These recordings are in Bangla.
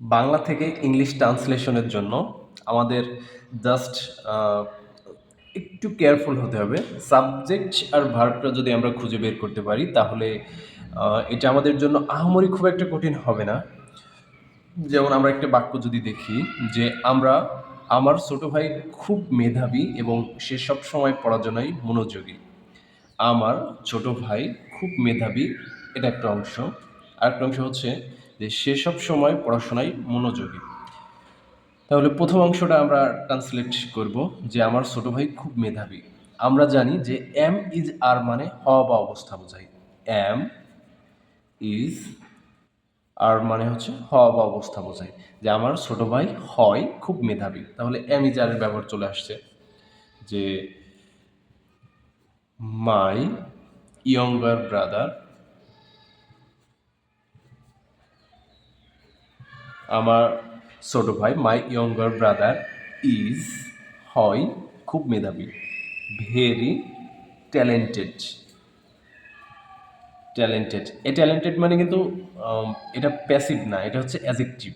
বাংলা থেকে ইংলিশ ট্রান্সলেশনের জন্য আমাদের জাস্ট একটু কেয়ারফুল হতে হবে। সাবজেক্ট আর ভার্বটা যদি আমরা খুঁজে বের করতে পারি তাহলে এটা আমাদের জন্য আহামরি খুব একটা কঠিন হবে না। যেমন আমরা একটা বাক্য যদি দেখি যে আমার ছোট ভাই খুব মেধাবী এবং সে সবসময় পড়াশোনায় মনোযোগী। আমার ছোট ভাই খুব মেধাবী, এটা একটা অংশ। আরেকটা অংশ হচ্ছে যে সে সবসময় পড়াশোনায় মনোযোগী। তাহলে প্রথম অংশটা আমরা ট্রান্সলেট করব যে আমার ছোট ভাই খুব মেধাবী। আমরা জানি যে এম ইজ আর মানে হওয়া বা অবস্থা বোঝায়। এম ইজ আর মানে হচ্ছে হওয়া বা অবস্থা বোঝায় যে আমার ছোট ভাই হয় খুব মেধাবী। তাহলে এম ইজ আর এর ব্যবহার চলে আসছে যে মাই ইয়ঙ্গার ব্রাদার, আমার ছোট ভাই মাই ইয়ঙ্গার ব্রাদার ইজ হয় খুব মেধাবী, ভেরি ট্যালেন্টেড। ট্যালেন্টেড, এই ট্যালেন্টেড মানে কিন্তু এটা প্যাসিভ না, এটা হচ্ছে অ্যাজেক্টিভ।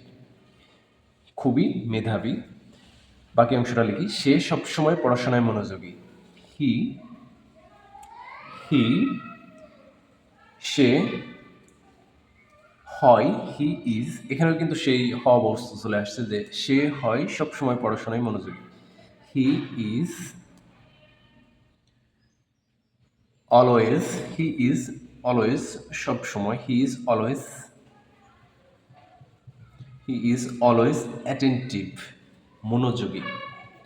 খুবই মেধাবী। বাকি অংশটা লিখি, সে সবসময় পড়াশোনায় মনোযোগী। হি হি সে হয়, হি ইজ, এখানেও কিন্তু সেই হওয়া অবস্থা চলে আসছে যে সে হয় সবসময় পড়াশোনায় মনোযোগী। He is always, he is always সবসময়, হি ইজ অলওয়েজ অ্যাটেন্টিভ মনোযোগী।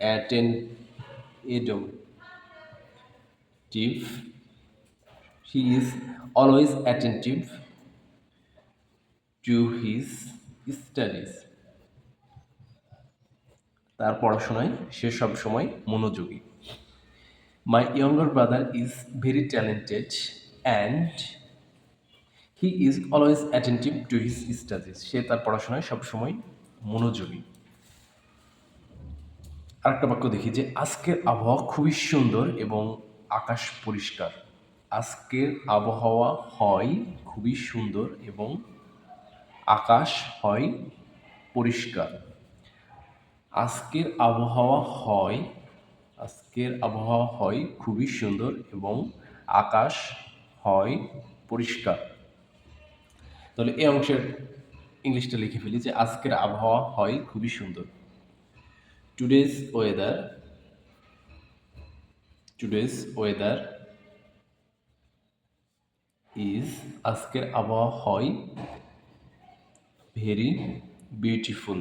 Attentive, he is always attentive to his studies, তার পড়াশোনায় সে সবসময় মনোযোগী। My younger brother is very talented and he is always attentive to his studies, সে তার পড়াশোনায় সবসময় মনোযোগী। আরেকটা বাক্য দেখি যে আজকের আবহাওয়া খুবই সুন্দর এবং আকাশ পরিষ্কার। আজকের আবহাওয়া হয় খুবই সুন্দর এবং আকাশ হয় পরিষ্কার। আজকের আবহাওয়া হয়, আজকের আবহাওয়া হয় খুবই সুন্দর এবং আকাশ হয় পরিষ্কার। তাহলে এই অংশের ইংলিশটা লিখে ফেলি যে আজকের আবহাওয়া হয় খুবই সুন্দর। Today's weather, today's weather is, আজকের আবহাওয়া হয় ভেরি বিউটিফুল,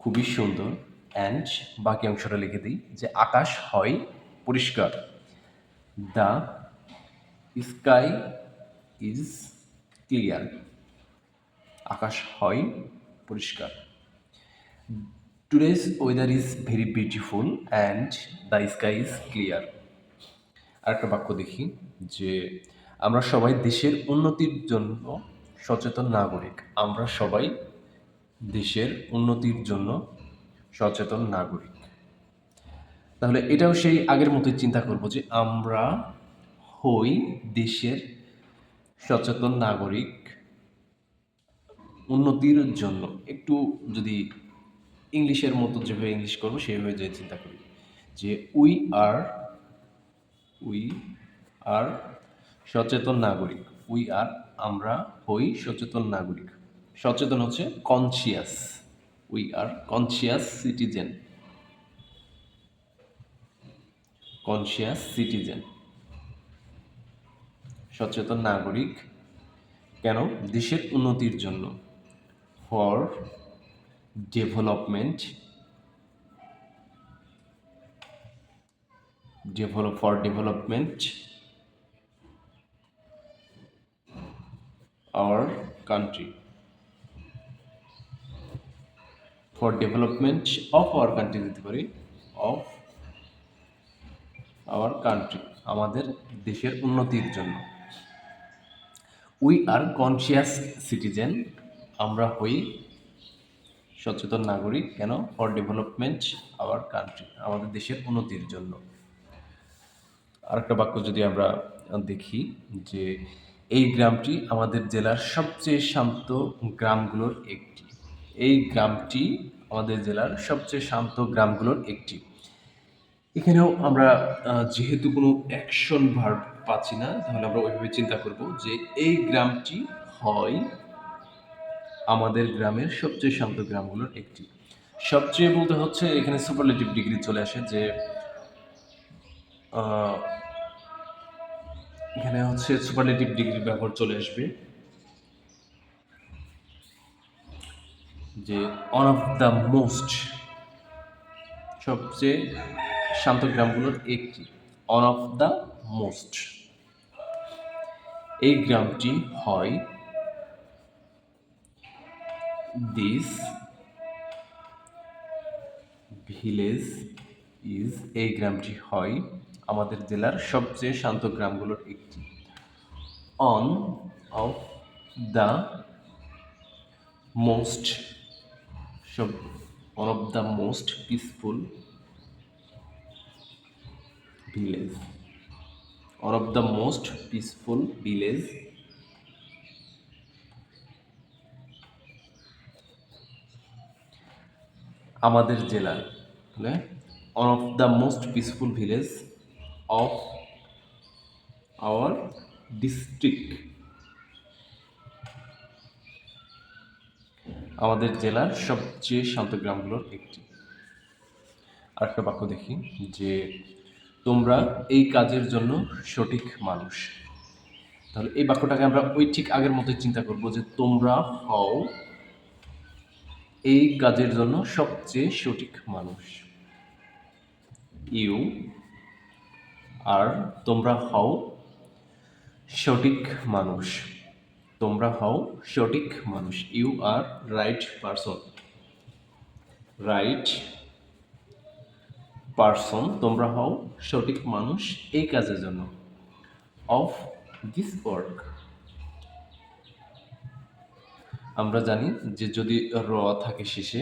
খুবই সুন্দর। অ্যান্ড বাকি অংশটা লিখে দিই যে আকাশ হয় পরিষ্কার। দ্য স্কাই ইজ ক্লিয়ার, আকাশ হয় পরিষ্কার। Today's weather is very beautiful and the sky is clear. আরেকটা বাক্য দেখি যে আমরা সবাই দেশের উন্নতির জন্য সচেতন নাগরিক। আমরা সবাই দেশের উন্নতির জন্য সচেতন নাগরিক। তাহলে এটাও সেই আগের মতোই চিন্তা করব যে আমরা হই দেশের সচেতন নাগরিক উন্নতির জন্য। একটু যদি ইংলিশের মতো যেভাবে ইংলিশ করবো সেভাবে যে চিন্তা করি যে আর উই আর সচেতন নাগরিক। আমরা হই সচেতন নাগরিক। সচেতন হচ্ছে conscious. We are conscious citizen, conscious citizen, সচেতন নাগরিক। কেন? দেশের উন্নতির জন্য। For development, for development our country, for development of our country দিতে পারি, অফ আওয়ার কান্ট্রি, আমাদের দেশের উন্নতির জন্য। উই আর কনসিয়াস সিটিজেন, আমরা হই সচেতন নাগরিক। কেন? ফর ডেভেলপমেন্ট আওয়ার কান্ট্রি, আমাদের দেশের উন্নতির জন্য। আরেকটা বাক্য যদি আমরা দেখি যে এই গ্রামটি আমাদের জেলার সবচেয়ে শান্ত গ্রামগুলোর একটি। এই গ্রামটি আমাদের জেলার সবচেয়ে শান্ত গ্রামগুলোর একটি। এখানেও আমরা যেহেতু কোনো অ্যাকশন ভার্ব পাচ্ছি না, তাহলে আমরা ওইভাবে চিন্তা করব যে এই গ্রামটি হয় আমাদের গ্রামের সবচেয়ে শান্ত গ্রামগুলোর একটি। সবচেয়ে বলতে হচ্ছে এখানে সুপারলেটিভ ডিগ্রি চলে আসে যে আহ, এখানে হচ্ছে সুপারলেটিভ ডিগ্রির ব্যবহার চলে আসবে যে ওয়ান অফ দ্য মোস্ট, সবচেয়ে শান্ত গ্রামগুলোর একটি, ওয়ান অফ দ্য মোস্ট। এই গ্রামটি হয়, দিস ভিলেজ ইজ, এই গ্রামটি হয় আমাদের জেলার সবচেয়ে শান্ত গ্রামগুলোর একটি, অন অফ দ্য মোস্ট, সব one of the most peaceful village, one of the most peaceful village আমাদের জেলার, মানে one of the most peaceful village of our district, আমাদের জেলার সবচেয়ে শান্ত গ্রামগুলোর একটি। আরেকটা বাক্য দেখি যে তোমরা এই কাজের জন্য সঠিক মানুষ। তাহলে এই বাক্যটাকে আমরা ওই ঠিক আগের মতোই চিন্তা করব যে তোমরা হও এই কাজের জন্য সবচেয়ে সঠিক মানুষ। ইউ আর, তোমরা হও সঠিক মানুষ, তোমরা হও সঠিক মানুষ। You are right person, right person, তোমরা হও সঠিক মানুষ এই কাজের জন্য, অফ দিস ওয়ার্ক। আমরা জানি যে যদি র থাকে শেষে